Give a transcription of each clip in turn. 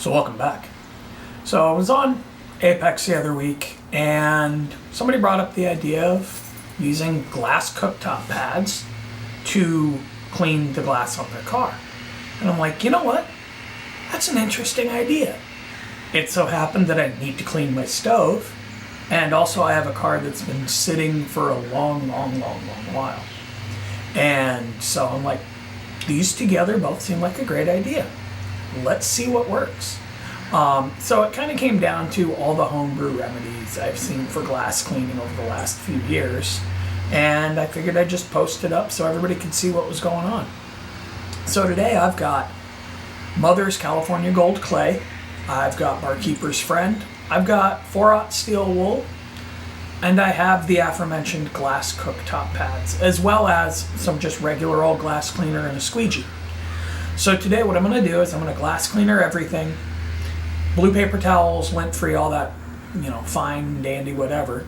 So welcome back. So I was on Apex the other week and somebody brought up the idea of using glass cooktop pads to clean the glass on their car. And I'm like, you know what? That's an interesting idea. It so happened that I need to clean my stove, and also I have a car that's been sitting for a long while. And so I'm like, these together both seem like a great idea. Let's see what works. So it kind of came down to all the homebrew remedies I've seen for glass cleaning over the last few years. And I figured I'd just post it up so everybody could see what was going on. So today I've got Mother's California Gold Clay. I've got Barkeeper's Friend. I've got 4/0 steel wool. And I have the aforementioned glass cooktop pads, as well as some just regular old glass cleaner and a squeegee. So today what I'm going to do is I'm going to glass cleaner everything. Blue paper towels, lint-free, all that, fine, dandy, whatever.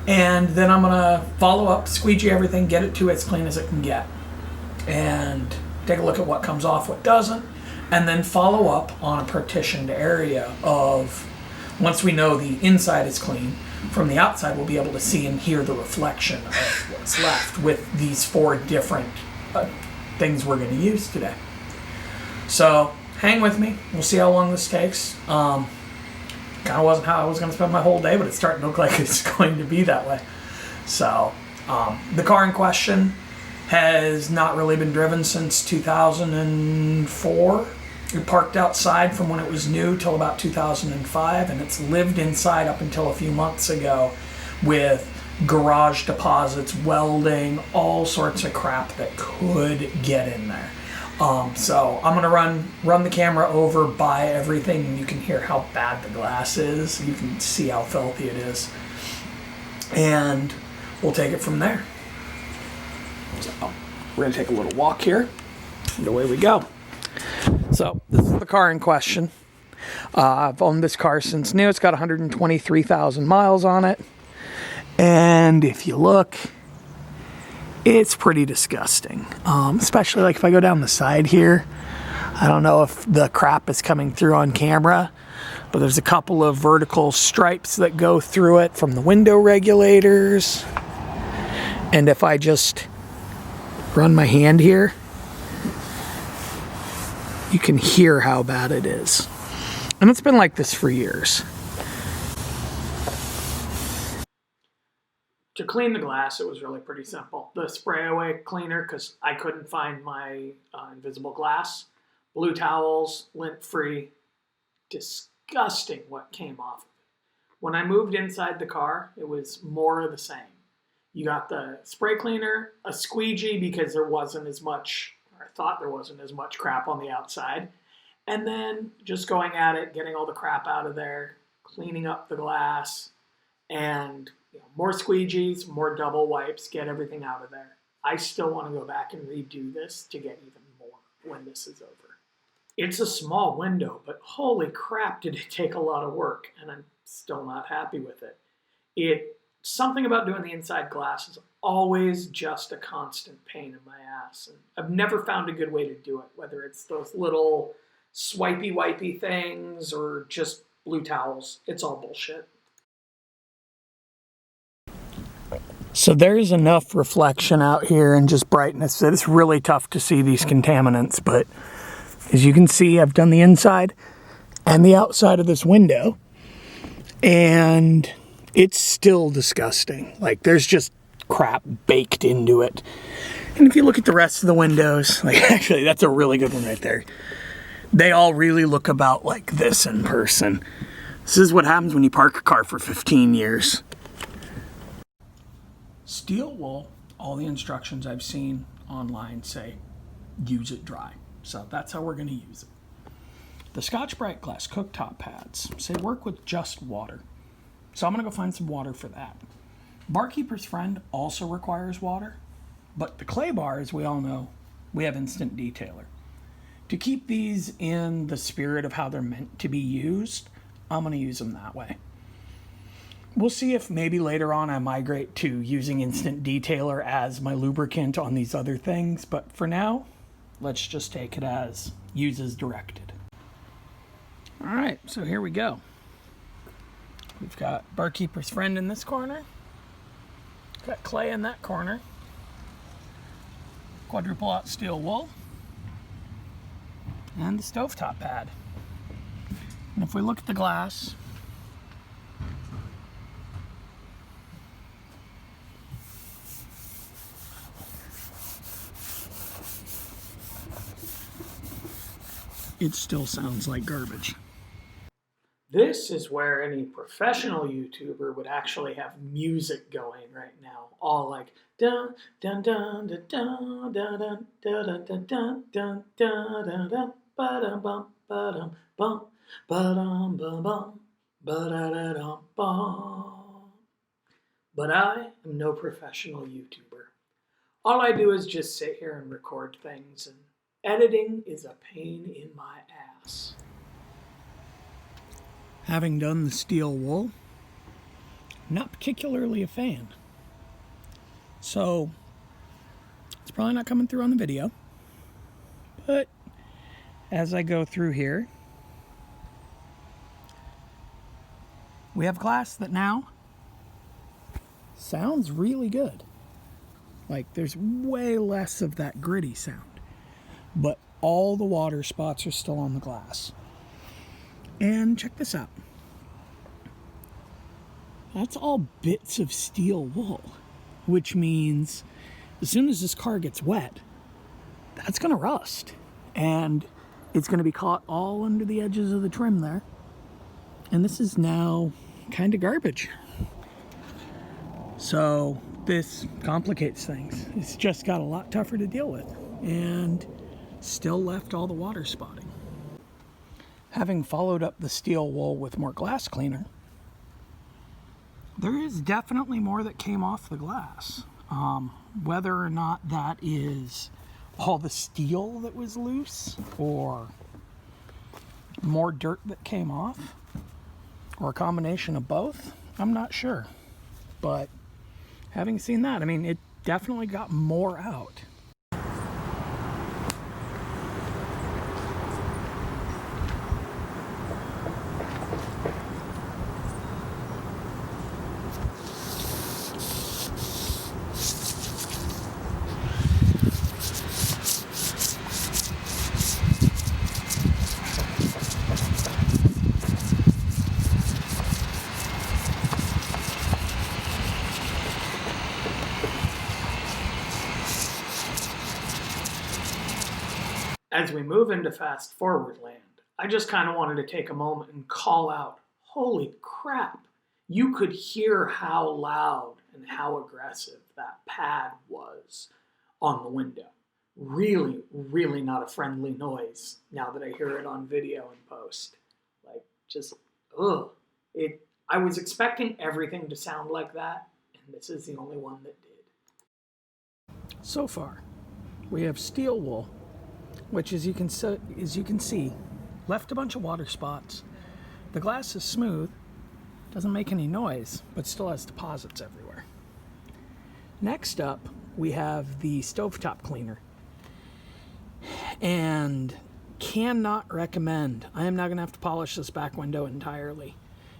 And then I'm going to follow up, squeegee everything, get it to as clean as it can get. And take a look at what comes off, what doesn't. And then follow up on a partitioned area of, once we know the inside is clean, from the outside we'll be able to see and hear the reflection of what's left with these 4 different things we're going to use today. So hang with me. We'll see how long this takes. Kind of wasn't how I was going to spend my whole day, but it's starting to look like it's going to be that way. So the car in question has not really been driven since 2004. It parked outside from when it was new till about 2005, and it's lived inside up until a few months ago with garage deposits, welding, all sorts of crap that could get in there. So I'm gonna run the camera over by everything, and you can hear how bad the glass is. You can see how filthy it is, and we'll take it from there. So we're gonna take a little walk here, and away we go. So this is the car in question. I've owned this car since new. It's got 123,000 miles on it. And if you look, it's pretty disgusting. Especially like if I go down the side here. I don't know if the crap is coming through on camera, but there's a couple of vertical stripes that go through it from the window regulators. And if I just run my hand here, you can hear how bad it is. And it's been like this for years. To clean the glass, it was really pretty simple. The spray away cleaner, because I couldn't find my invisible glass. Blue towels, lint-free. Disgusting what came off of it. When I moved inside the car, it was more of the same. You got the spray cleaner, a squeegee because there wasn't as much, or I thought there wasn't as much crap on the outside. And then just going at it, getting all the crap out of there, cleaning up the glass, and more squeegees, more double wipes, get everything out of there. I still want to go back and redo this to get even more when this is over. It's a small window, but holy crap, did it take a lot of work, and I'm still not happy with it. Something about doing the inside glass is always just a constant pain in my ass. And I've never found a good way to do it, whether it's those little swipey-wipey things or just blue towels. It's all bullshit. So there's enough reflection out here and just brightness that it's really tough to see these contaminants. But as you can see, I've done the inside and the outside of this window, and it's still disgusting. Like, there's just crap baked into it. And if you look at the rest of the windows, like, actually, that's a really good one right there. They all really look about like this in person. This is what happens when you park a car for 15 years. Steel wool, all the instructions I've seen online say use it dry. So that's how we're going to use it. The Scotch-Brite glass cooktop pads say work with just water. So I'm going to go find some water for that. Barkeeper's Friend also requires water, but the clay bar, as we all know, we have instant detailer. To keep these in the spirit of how they're meant to be used, I'm going to use them that way. We'll see if maybe later on I migrate to using instant detailer as my lubricant on these other things, but for now, let's just take it as use as directed. All right, so here we go. We've got Barkeeper's Friend in this corner. Got clay in that corner. Quadruple-aught steel wool. And the stovetop pad. And if we look at the glass, it still sounds like garbage. This is where any professional YouTuber would actually have music going right now. All like dun dun dun dun dun dun dun dun dun dun dun dun dun ba-dum bum ba-dum bum ba-dum bum bum ba-da-da-dum bum. But I am no professional YouTuber. All I do is just sit here and record things, and editing is a pain in my ass. Having done the steel wool, not particularly a fan. So, it's probably not coming through on the video. But, as I go through here, we have glass that now sounds really good. Like, there's way less of that gritty sound. But all the water spots are still on the glass. And check this out. That's all bits of steel wool, which means as soon as this car gets wet, that's going to rust. And it's going to be caught all under the edges of the trim there. And this is now kind of garbage. So this complicates things. It's just got a lot tougher to deal with. And still left all the water spotting. Having followed up the steel wool with more glass cleaner, there is definitely more that came off the glass. Whether or not that is all the steel that was loose, or more dirt that came off, or a combination of both, I'm not sure. But having seen that, I mean, it definitely got more out. As we move into fast forward land, I just kind of wanted to take a moment and call out, holy crap, you could hear how loud and how aggressive that pad was on the window. Really, really not a friendly noise now that I hear it on video and post. Like, just, ugh. I was expecting everything to sound like that, and this is the only one that did. So far, we have steel wool, which as you can see, left a bunch of water spots. The glass is smooth, doesn't make any noise, but still has deposits everywhere. Next up, we have the stovetop cleaner. And cannot recommend, I am now gonna have to polish this back window entirely,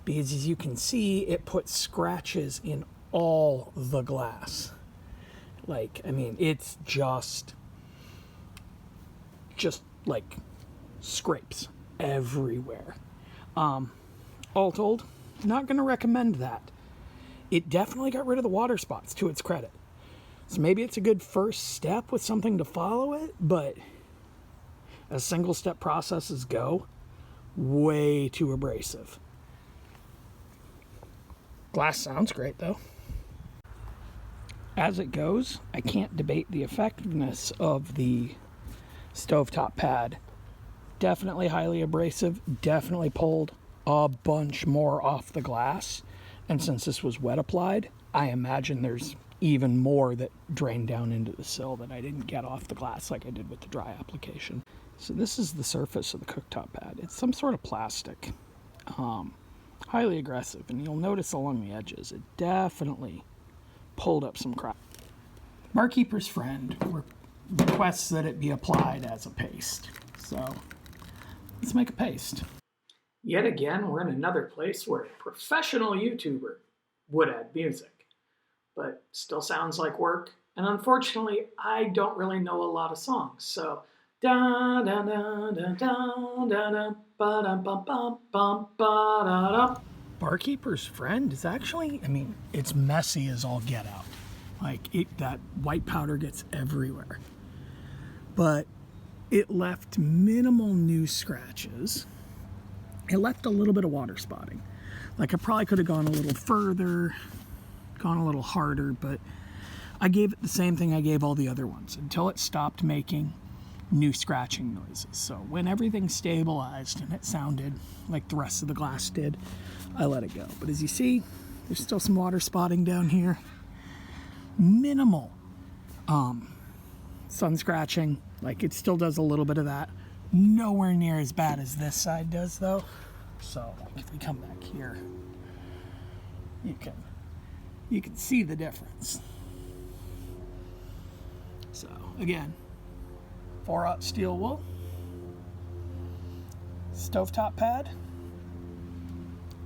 because as you can see, it puts scratches in all the glass. Like, I mean, it's just like scrapes everywhere. All told, not going to recommend that. It definitely got rid of the water spots, to its credit. So maybe it's a good first step with something to follow it, but as single step processes go, way too abrasive. Glass sounds great though. As it goes, I can't debate the effectiveness of the stovetop pad. Definitely highly abrasive, definitely pulled a bunch more off the glass. And since this was wet applied, I imagine there's even more that drained down into the sill that I didn't get off the glass like I did with the dry application. So this is the surface of the cooktop pad. It's some sort of plastic, highly aggressive, and you'll notice along the edges, it definitely pulled up some crap. Barkeeper's Friend requests that it be applied as a paste. So let's make a paste. Yet again, we're in another place where a professional YouTuber would add music, but still sounds like work. And unfortunately, I don't really know a lot of songs, so da da da da da da da ba da ba ba ba ba da da. Barkeeper's Friend is actually, I mean, it's messy as all get out. Like that white powder gets everywhere. But it left minimal new scratches. It left a little bit of water spotting. Like I probably could have gone a little further, gone a little harder, but I gave it the same thing I gave all the other ones until it stopped making new scratching noises. So when everything stabilized and it sounded like the rest of the glass did, I let it go. But as you see, there's still some water spotting down here. Minimal sun scratching. Like it still does a little bit of that. Nowhere near as bad as this side does though. So like if we come back here, you can see the difference. So again, 4/0 steel wool, stovetop pad,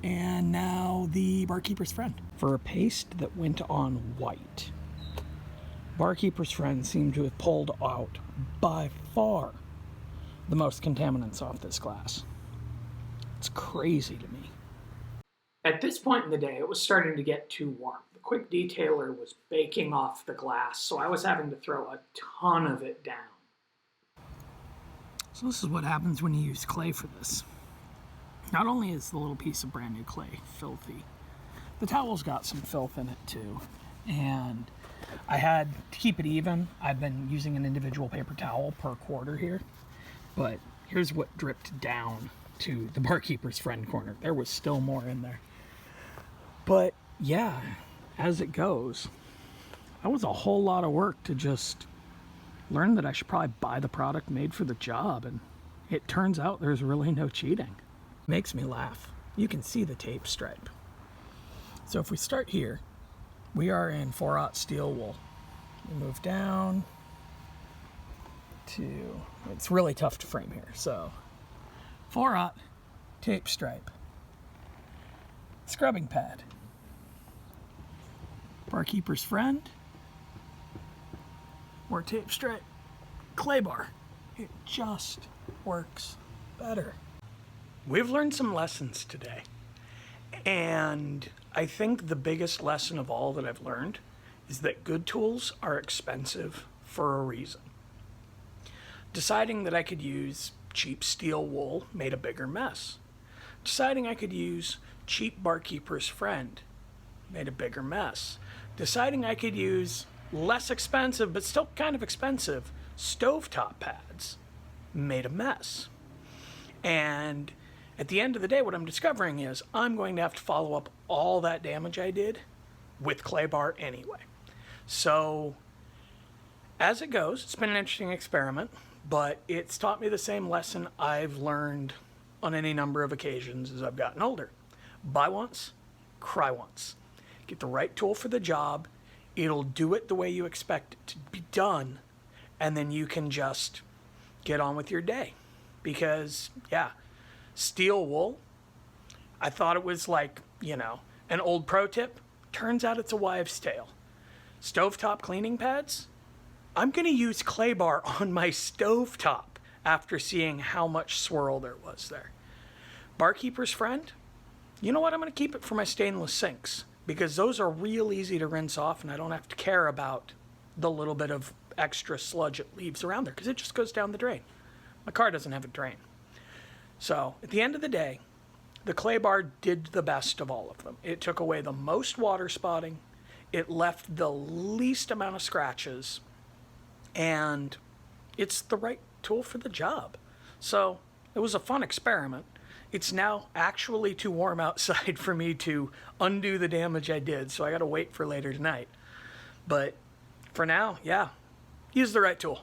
and now the Barkeeper's Friend. For a paste that went on white, Barkeeper's Friend seemed to have pulled out by far the most contaminants off this glass. It's crazy to me. At this point in the day, it was starting to get too warm. The quick detailer was baking off the glass, so I was having to throw a ton of it down. So this is what happens when you use clay for this. Not only is the little piece of brand new clay filthy, the towel's got some filth in it too. And I had to keep it even. I've been using an individual paper towel per quarter here. But here's what dripped down to the Barkeeper's Friend corner. There was still more in there. But yeah, as it goes, that was a whole lot of work to just learn that I should probably buy the product made for the job. And it turns out there's really no cheating. Makes me laugh. You can see the tape stripe. So if we start here, we are in 4/0 steel wool. We move down to, it's really tough to frame here. So 4/0 tape stripe, scrubbing pad, Barkeeper's Friend, more tape stripe, clay bar. It just works better. We've learned some lessons today, and I think the biggest lesson of all that I've learned is that good tools are expensive for a reason. Deciding that I could use cheap steel wool made a bigger mess. Deciding I could use cheap Barkeeper's Friend made a bigger mess. Deciding I could use less expensive, but still kind of expensive, stovetop pads made a mess. And at the end of the day, what I'm discovering is I'm going to have to follow up all that damage I did with clay bar anyway. So as it goes, it's been an interesting experiment, but it's taught me the same lesson I've learned on any number of occasions as I've gotten older. Buy once, cry once. Get the right tool for the job. It'll do it the way you expect it to be done, and then you can just get on with your day. Because, yeah, steel wool, I thought it was like, an old pro tip. Turns out it's a wives' tale. Stovetop cleaning pads, I'm going to use clay bar on my stovetop after seeing how much swirl there was there. Barkeeper's Friend, you know what? I'm going to keep it for my stainless sinks because those are real easy to rinse off and I don't have to care about the little bit of extra sludge it leaves around there because it just goes down the drain. My car doesn't have a drain. So at the end of the day, the clay bar did the best of all of them. It took away the most water spotting. It left the least amount of scratches. And it's the right tool for the job. So it was a fun experiment. It's now actually too warm outside for me to undo the damage I did. So I got to wait for later tonight. But for now, yeah, use the right tool.